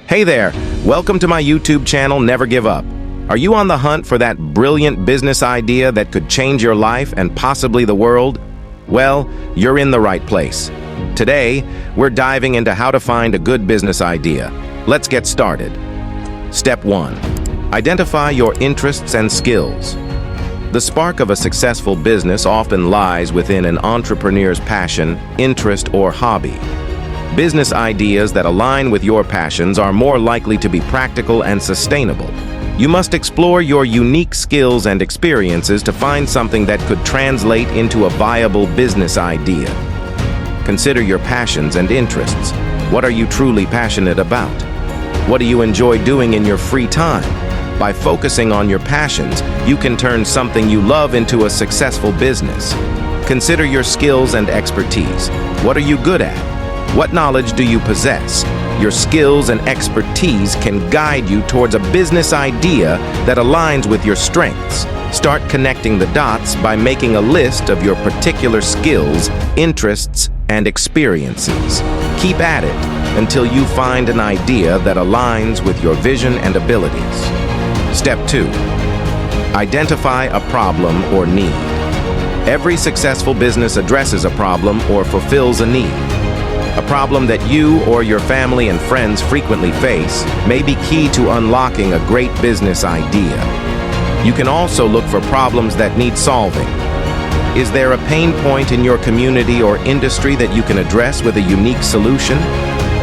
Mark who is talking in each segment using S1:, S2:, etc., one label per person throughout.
S1: Hey there, welcome to my YouTube channel, Never Give Up. Are you on the hunt for that brilliant business idea that could change your life and possibly the world? Well, you're in the right place. Today, we're diving into how to find a good business idea. Let's get started. Step 1. Identify your interests and skills. The spark of a successful business often lies within an entrepreneur's passion, interest, or hobby. Business ideas that align with your passions are more likely to be practical and sustainable. You must explore your unique skills and experiences to find something that could translate into a viable business idea. Consider your passions and interests. What are you truly passionate about? What do you enjoy doing in your free time? By focusing on your passions, you can turn something you love into a successful business. Consider your skills and expertise. What are you good at? What knowledge do you possess? Your skills and expertise can guide you towards a business idea that aligns with your strengths. Start connecting the dots by making a list of your particular skills, interests, and experiences. Keep at it until you find an idea that aligns with your vision and abilities. Step 2. Identify a problem or need. Every successful business addresses a problem or fulfills a need. A problem that you or your family and friends frequently face may be key to unlocking a great business idea. You can also look for problems that need solving. Is there a pain point in your community or industry that you can address with a unique solution?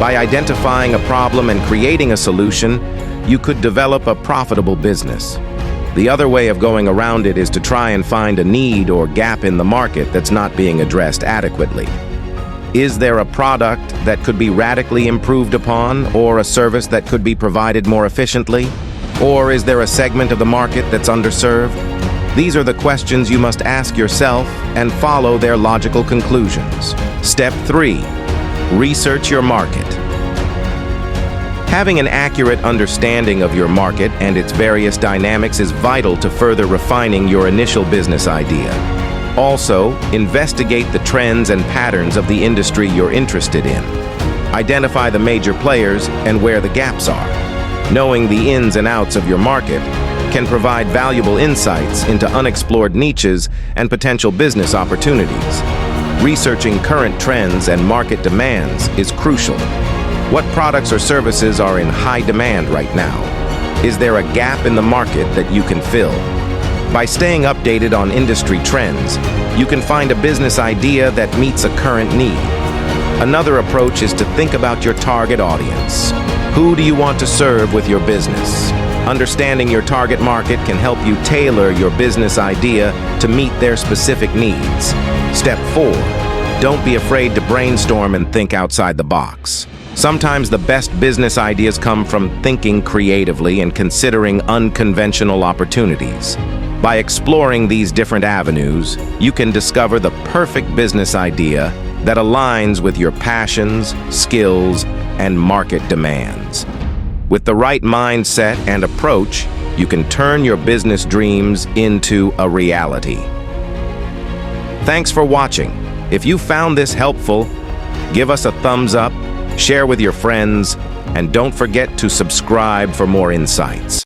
S1: By identifying a problem and creating a solution, you could develop a profitable business. The other way of going around it is to try and find a need or gap in the market that's not being addressed adequately. Is there a product that could be radically improved upon, or a service that could be provided more efficiently? Or is there a segment of the market that's underserved? These are the questions you must ask yourself and follow their logical conclusions. Step 3. Research your market. Having an accurate understanding of your market and its various dynamics is vital to further refining your initial business idea. Also, investigate the trends and patterns of the industry you're interested in. Identify the major players and where the gaps are. Knowing the ins and outs of your market can provide valuable insights into unexplored niches and potential business opportunities. Researching current trends and market demands is crucial. What products or services are in high demand right now? Is there a gap in the market that you can fill? By staying updated on industry trends, you can find a business idea that meets a current need. Another approach is to think about your target audience. Who do you want to serve with your business? Understanding your target market can help you tailor your business idea to meet their specific needs. Step 4. Don't be afraid to brainstorm and think outside the box. Sometimes the best business ideas come from thinking creatively and considering unconventional opportunities. By exploring these different avenues, you can discover the perfect business idea that aligns with your passions, skills, and market demands. With the right mindset and approach, you can turn your business dreams into a reality. Thanks for watching. If you found this helpful, give us a thumbs up, share with your friends, and don't forget to subscribe for more insights.